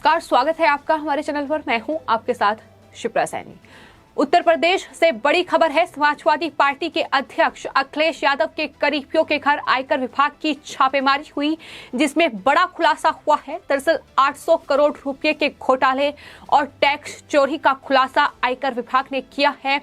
नमस्कार, स्वागत है आपका हमारे चैनल पर। मैं हूं आपके साथ शिप्रा सैनी। उत्तर प्रदेश से बड़ी खबर है। समाजवादी पार्टी के अध्यक्ष अखिलेश यादव के करीबियों के घर आयकर विभाग की छापेमारी हुई, जिसमें बड़ा खुलासा हुआ है। दरअसल 800 करोड़ रुपए के घोटाले और टैक्स चोरी का खुलासा आयकर विभाग ने किया है।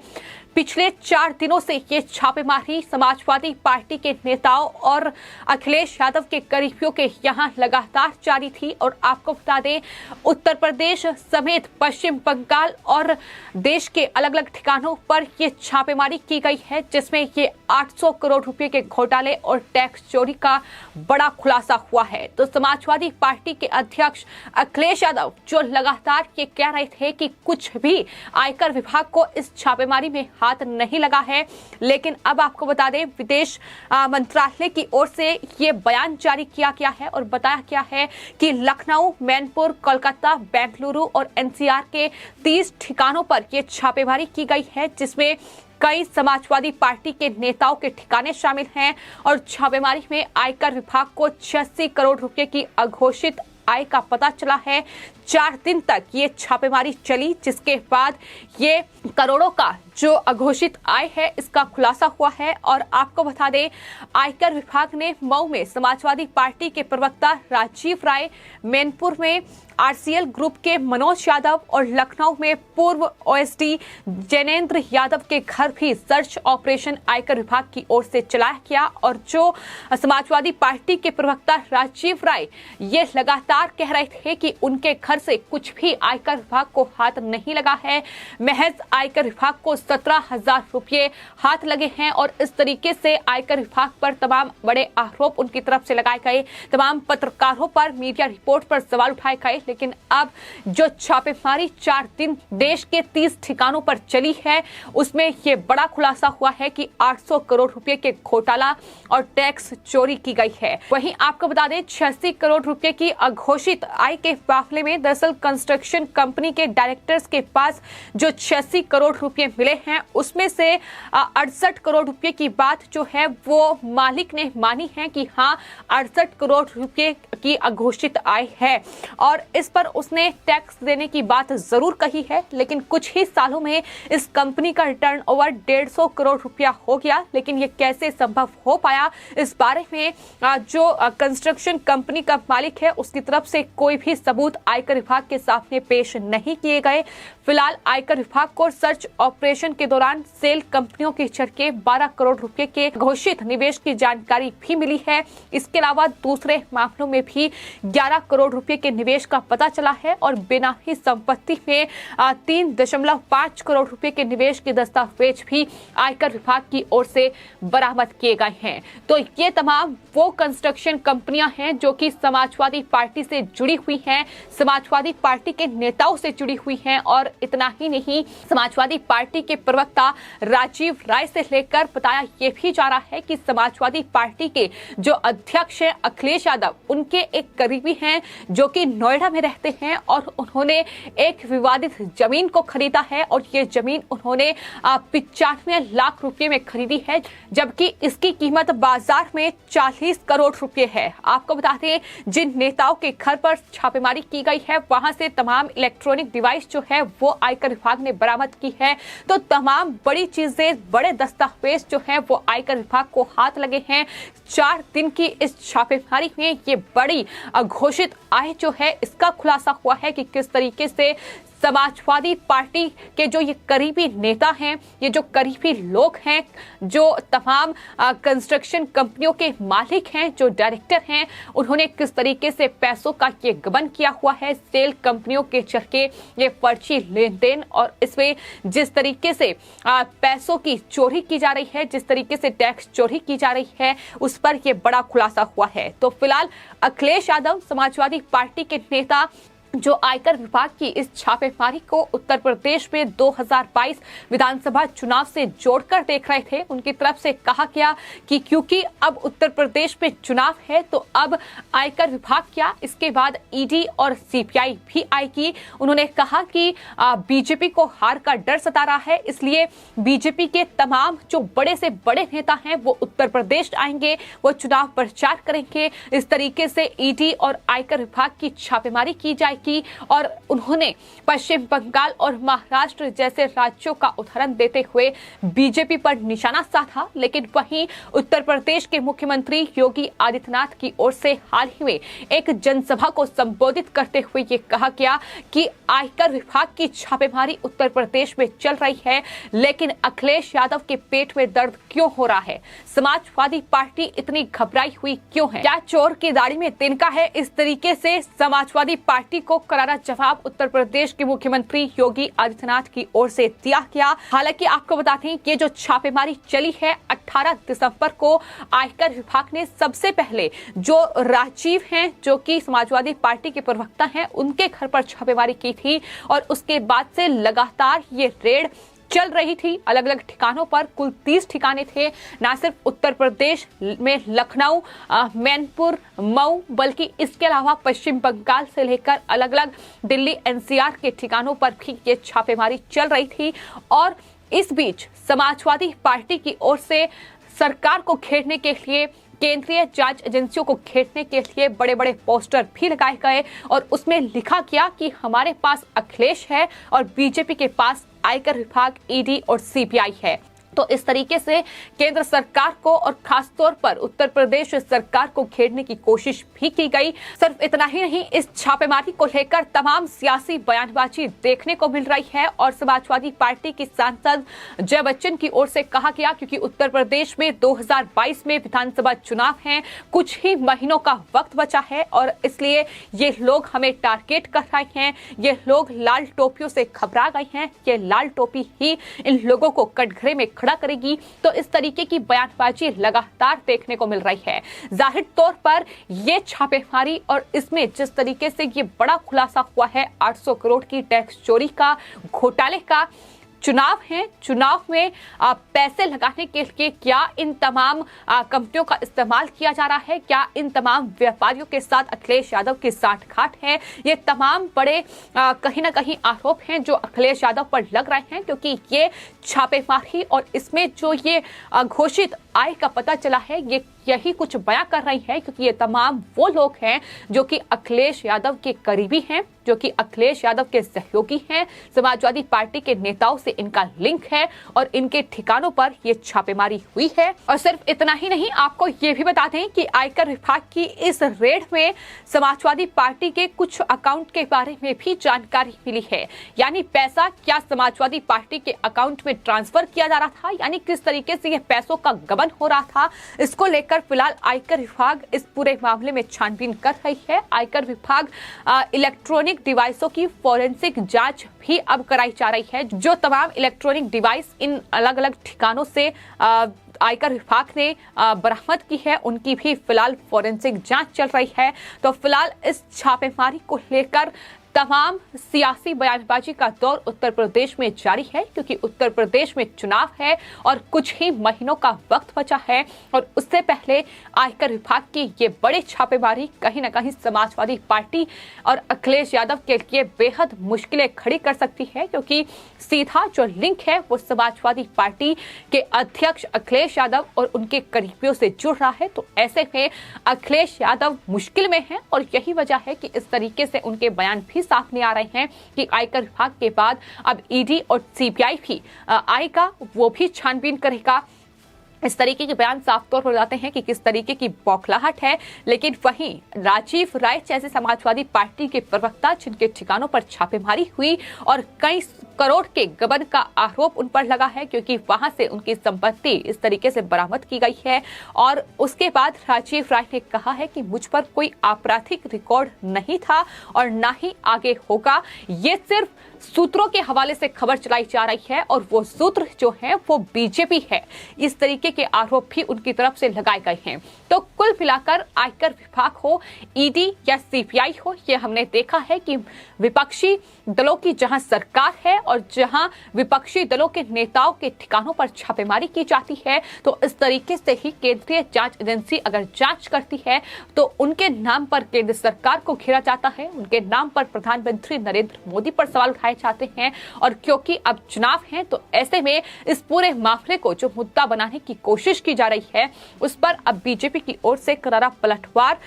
पिछले 4 दिनों से ये छापेमारी समाजवादी पार्टी के नेताओं और अखिलेश यादव के करीबियों के यहां लगातार जारी थी। और आपको बता दें, उत्तर प्रदेश समेत पश्चिम बंगाल और देश के अलग अलग ठिकानों पर ये छापेमारी की गई है, जिसमें ये 800 करोड़ रुपए के घोटाले और टैक्स चोरी का बड़ा खुलासा हुआ है। तो समाजवादी पार्टी के अध्यक्ष अखिलेश यादव जो लगातार ये कह रहे थे कि कुछ भी आयकर विभाग को इस छापेमारी में हाथ नहीं लगा है, लेकिन अब आपको बता दें, विदेश मंत्रालय की ओर से ये बयान जारी किया गया है और बताया गया है कि लखनऊ, मैनपुर, कोलकाता, बेंगलुरु और एनसीआर के 30 ठिकानों पर ये छापेमारी की गई है, जिसमें कई समाजवादी पार्टी के नेताओं के ठिकाने शामिल हैं। और छापेमारी में आयकर विभाग को 86 करोड़ रुपए की अघोषित आय का पता चला है। 4 दिन तक ये छापेमारी चली, जिसके बाद ये करोड़ों का जो अघोषित आय है इसका खुलासा हुआ है। और आपको बता दें, आयकर विभाग ने मऊ में समाजवादी पार्टी के प्रवक्ता राजीव राय, मैनपुर में आरसीएल ग्रुप के मनोज यादव और लखनऊ में पूर्व ओएसडी जैनेन्द्र यादव के घर भी सर्च ऑपरेशन आयकर विभाग की ओर से चलाया गया। और जो समाजवादी पार्टी के प्रवक्ता राजीव राय ये लगातार कह रहे थे कि उनके घर से कुछ भी आयकर विभाग को हाथ नहीं लगा है, महज आयकर विभाग को 17,000 रुपये हाथ लगे हैं। और इस तरीके से आयकर विभाग पर तमाम बड़े आरोप उनकी तरफ से लगाए गए, तमाम पत्रकारों पर, मीडिया रिपोर्ट पर सवाल उठाए गए। लेकिन अब जो छापेमारी 4 दिन देश के 30 ठिकानों पर चली है, उसमें यह बड़ा खुलासा हुआ है कि 800 करोड़ रुपए के घोटाला और टैक्स चोरी की गई है। वहीं आपको बता दें, 86 करोड़ रुपए की अघोषित आय के मामले में दरअसल कंस्ट्रक्शन कंपनी के डायरेक्टर्स के पास जो 86 करोड़ रुपए मिले हैं, उसमें से 68 करोड़ रुपए की बात जो है वो मालिक ने मानी है कि हाँ, 68 करोड़ रुपए की अघोषित आय है। और इस पर उसने टैक्स देने की बात जरूर कही है, लेकिन कुछ ही सालों में इस कंपनी का टर्नओवर 150 करोड़ रुपया हो गया। लेकिन ये कैसे संभव हो पाया, इस बारे में जो कंस्ट्रक्शन कंपनी का मालिक है उसकी तरफ से कोई भी सबूत आयकर विभाग के सामने पेश नहीं किए गए। फिलहाल आयकर विभाग को सर्च ऑपरेशन के दौरान सेल कंपनियों के चढ़के 12 करोड़ रुपए के घोषित निवेश की जानकारी भी मिली है। इसके अलावा दूसरे मामलों में भी 11 करोड़ रुपए के निवेश का पता चला है। और बेनामी संपत्ति में 3.5 करोड़ रुपए के निवेश के दस्तावेज भी आयकर विभाग की ओर से बरामद किए गए हैं। तो ये तमाम वो कंस्ट्रक्शन कंपनियां हैं जो कि समाजवादी पार्टी से जुड़ी हुई हैं, समाजवादी पार्टी के नेताओं से जुड़ी हुई हैं। और इतना ही नहीं, समाजवादी पार्टी के प्रवक्ता राजीव राय से लेकर बताया ये भी जा रहा है कि समाजवादी पार्टी के जो अध्यक्ष हैं अखिलेश यादव, उनके एक करीबी हैं जो कि नोएडा में रहते हैं और उन्होंने एक विवादित जमीन को खरीदा है। और ये जमीन उन्होंने 95 लाख रुपए में खरीदी है, जबकि इसकी कीमत बाजार में 40 करोड़ रुपए है। आपको बता दें, जिन नेताओं के घर पर छापेमारी की गई है, वहां से तमाम इलेक्ट्रॉनिक डिवाइस जो है वो आयकर विभाग ने बरामद की है। तो तमाम बड़ी चीजें, बड़े दस्तावेज जो है वो आयकर विभाग को हाथ लगे हैं। 4 दिन की इस छापेमारी में ये बड़ी अघोषित आय जो है इसका खुलासा हुआ है कि किस तरीके से समाजवादी पार्टी के जो ये करीबी नेता हैं, ये जो करीबी लोग हैं, जो तमाम कंस्ट्रक्शन कंपनियों के मालिक हैं, जो डायरेक्टर हैं, उन्होंने किस तरीके से पैसों का ये गबन किया हुआ है, सेल कंपनियों के चरके ये फर्जी लेन देन, और इसमें जिस तरीके से पैसों की चोरी की जा रही है, जिस तरीके से टैक्स चोरी की जा रही है, उस पर यह बड़ा खुलासा हुआ है। तो फिलहाल अखिलेश यादव, समाजवादी पार्टी के नेता, जो आयकर विभाग की इस छापेमारी को उत्तर प्रदेश में 2022 विधानसभा चुनाव से जोड़कर देख रहे थे, उनकी तरफ से कहा गया कि क्योंकि अब उत्तर प्रदेश में चुनाव है तो अब आयकर विभाग क्या, इसके बाद ईडी और सीबीआई भी आएगी। उन्होंने कहा कि बीजेपी को हार का डर सता रहा है, इसलिए बीजेपी के तमाम जो बड़े से बड़े नेता हैं वो उत्तर प्रदेश आएंगे, वो चुनाव प्रचार करेंगे। इस तरीके से ईडी और आयकर विभाग की छापेमारी की जाएगी की और उन्होंने पश्चिम बंगाल और महाराष्ट्र जैसे राज्यों का उदाहरण देते हुए बीजेपी पर निशाना साधा। लेकिन वहीं उत्तर प्रदेश के मुख्यमंत्री योगी आदित्यनाथ की ओर से हाल ही में एक जनसभा को संबोधित करते हुए ये कहा गया कि आयकर विभाग की छापेमारी उत्तर प्रदेश में चल रही है, लेकिन अखिलेश यादव के पेट में दर्द क्यों हो रहा है? समाजवादी पार्टी इतनी घबराई हुई क्यों है? क्या चोर की दाढ़ी में तिनका है? इस तरीके से समाजवादी पार्टी को करारा जवाब उत्तर प्रदेश के मुख्यमंत्री योगी आदित्यनाथ की ओर से दिया गया। हालांकि आपको बता दें कि जो छापेमारी चली है 18 दिसंबर को आयकर विभाग ने सबसे पहले जो राजीव हैं जो कि समाजवादी पार्टी के प्रवक्ता हैं उनके घर पर छापेमारी की थी और उसके बाद से लगातार ये रेड चल रही थी अलग अलग ठिकानों पर। कुल 30 ठिकाने थे, ना सिर्फ उत्तर प्रदेश में लखनऊ, मैनपुर, मऊ, बल्कि इसके अलावा पश्चिम बंगाल से लेकर अलग अलग दिल्ली एनसीआर के ठिकानों पर भी ये छापेमारी चल रही थी। और इस बीच समाजवादी पार्टी की ओर से सरकार को घेरने के लिए, केंद्रीय जांच एजेंसियों को घेरने के लिए बड़े बड़े पोस्टर भी लगाए गए और उसमें लिखा गया कि हमारे पास अखिलेश है और बीजेपी के पास आयकर विभाग, ईडी और सीबीआई है। तो इस तरीके से केंद्र सरकार को और खासतौर पर उत्तर प्रदेश सरकार को घेरने की कोशिश भी की गई। सिर्फ इतना ही नहीं, इस छापेमारी को लेकर तमाम सियासी बयानबाजी देखने को मिल रही है और समाजवादी पार्टी की सांसद जया बच्चन की ओर से कहा गया क्योंकि उत्तर प्रदेश में 2022 में विधानसभा चुनाव हैं, कुछ ही महीनों का वक्त बचा है और इसलिए ये लोग हमें टारगेट कर रहे हैं, ये लोग लाल टोपियों से घबरा गए हैं, ये लाल टोपी ही इन लोगों को कटघरे में खड़ा करेगी। तो इस तरीके की बयानबाजी लगातार देखने को मिल रही है। जाहिर तौर पर ये छापेमारी और इसमें जिस तरीके से ये बड़ा खुलासा हुआ है 800 करोड़ की टैक्स चोरी का, घोटाले का, चुनाव है, चुनाव में पैसे लगाने के लिए क्या इन तमाम कंपनियों का इस्तेमाल किया जा रहा है, क्या इन तमाम व्यापारियों के साथ अखिलेश यादव की साठगांठ है, ये तमाम बड़े कहीं ना कहीं आरोप हैं जो अखिलेश यादव पर लग रहे हैं क्योंकि ये छापेमारी और इसमें जो ये घोषित आय का पता चला है ये यही कुछ बयां कर रही है क्योंकि ये तमाम वो लोग हैं जो कि अखिलेश यादव के करीबी हैं, जो कि अखिलेश यादव के सहयोगी हैं, समाजवादी पार्टी के नेताओं से इनका लिंक है और इनके ठिकानों पर ये छापेमारी हुई है। और सिर्फ इतना ही नहीं, आपको ये भी बता दें कि आयकर विभाग की इस रेड में समाजवादी पार्टी के कुछ अकाउंट के बारे में भी जानकारी मिली है, यानी पैसा क्या समाजवादी पार्टी के अकाउंट में ट्रांसफर किया जा रहा था, यानी किस तरीके से ये पैसों का गबन हो रहा था। इसको लेकर फिलहाल आयकर विभाग इस पूरे मामले में छानबीन कर रही है। आयकर विभाग इलेक्ट्रॉनिक डिवाइसों की फॉरेंसिक जांच भी अब कराई जा रही है। जो तमाम इलेक्ट्रॉनिक डिवाइस इन अलग अलग ठिकानों से आयकर विभाग ने बरामद की है उनकी भी फिलहाल फॉरेंसिक जांच चल रही है। तो फिलहाल इस छापेमारी को लेकर तमाम सियासी बयानबाजी का दौर उत्तर प्रदेश में जारी है क्योंकि उत्तर प्रदेश में चुनाव है और कुछ ही महीनों का वक्त बचा है और उससे पहले आयकर विभाग की ये बड़े छापेमारी कहीं ना कहीं समाजवादी पार्टी और अखिलेश यादव के लिए बेहद मुश्किलें खड़ी कर सकती है क्योंकि सीधा जो लिंक है वो समाजवादी पार्टी के अध्यक्ष अखिलेश यादव और उनके करीबियों से जुड़ रहा है। तो ऐसे में अखिलेश यादव मुश्किल में हैं और यही वजह है कि इस तरीके से उनके बयान भी सामने आ रहे हैं कि आयकर विभाग के बाद अब ईडी और सीबीआई भी आएगा, वो भी छानबीन करेगा। इस तरीके के बयान साफ तौर पर बताते हैं कि किस तरीके की बौखलाहट है। लेकिन वहीं राजीव राय जैसे समाजवादी पार्टी के प्रवक्ता जिनके ठिकानों पर छापेमारी हुई और कई करोड़ के गबन का आरोप उन पर लगा है क्योंकि वहां से उनकी संपत्ति इस तरीके से बरामद की गई है और उसके बाद राजीव राय ने कहा है कि मुझ पर कोई आपराधिक रिकॉर्ड नहीं था और ना ही आगे होगा। ये सिर्फ सूत्रों के हवाले से खबर चलाई जा रही है और वो सूत्र जो है वो बीजेपी है, इस तरीके के आरोप भी उनकी तरफ से लगाए गए हैं। तो कुल मिलाकर आयकर विभाग हो, ईडी या सीबीआई हो, ये हमने देखा है कि विपक्षी दलों की जहां सरकार है और जहां विपक्षी दलों के नेताओं के ठिकानों पर छापेमारी की जाती है तो इस तरीके से ही केंद्रीय जांच एजेंसी अगर जांच करती है तो उनके नाम पर केंद्र सरकार को घेरा जाता है, उनके नाम पर प्रधानमंत्री नरेंद्र मोदी पर सवाल उठाए जाते हैं और क्योंकि अब चुनाव है तो ऐसे में इस पूरे मामले को जो मुद्दा बनाने की कोशिश की जा रही है, उस पर अब बीजेपी की ओर से करारा पलटवार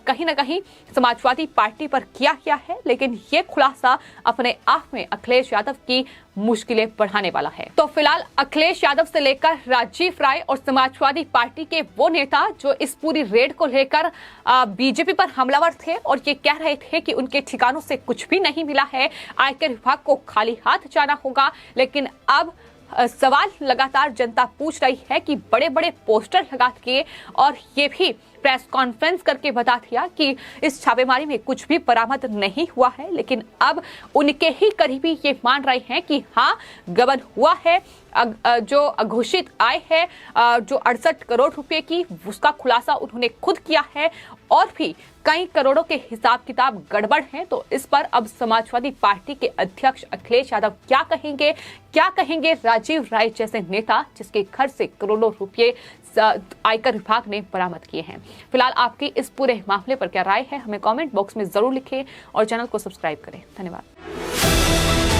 कहीं ना कहीं समाजवादी पार्टी पर किया गया है। लेकिन ये खुलासा अपने आप में अखिलेश यादव की मुश्किलें बढ़ाने वाला है। तो फिलहाल अखिलेश यादव से लेकर राजीव राय और समाजवादी पार्टी के वो नेता जो इस पूरी रेड को लेकर बीजेपी पर हमलावर थे और ये कह रहे थे कि उनके ठिकानों से कुछ भी नहीं मिला है, आयकर विभाग को खाली हाथ जाना होगा। लेकिन अब सवाल लगातार जनता पूछ रही है कि बड़े बड़े पोस्टर लगा के और ये भी प्रेस कॉन्फ्रेंस करके बता दिया कि इस छापेमारी में कुछ भी बरामद नहीं हुआ है। लेकिन अब उनके ही करीबी ये मान रहे हैं कि हाँ, गबन हुआ है। जो अघोषित आय है जो 68 करोड़ रुपए की, उसका खुलासा उन्होंने खुद किया है और भी कई करोड़ों के हिसाब किताब गड़बड़ हैं। तो इस पर अब समाजवादी पार्टी के अध्यक्ष अखिलेश यादव क्या कहेंगे राजीव राय जैसे नेता जिसके घर से करोड़ों रुपए आयकर विभाग ने बरामद किए हैं। फिलहाल आपकी इस पूरे मामले पर क्या राय है, हमें कमेंट बॉक्स में जरूर लिखें और चैनल को सब्सक्राइब करें। धन्यवाद।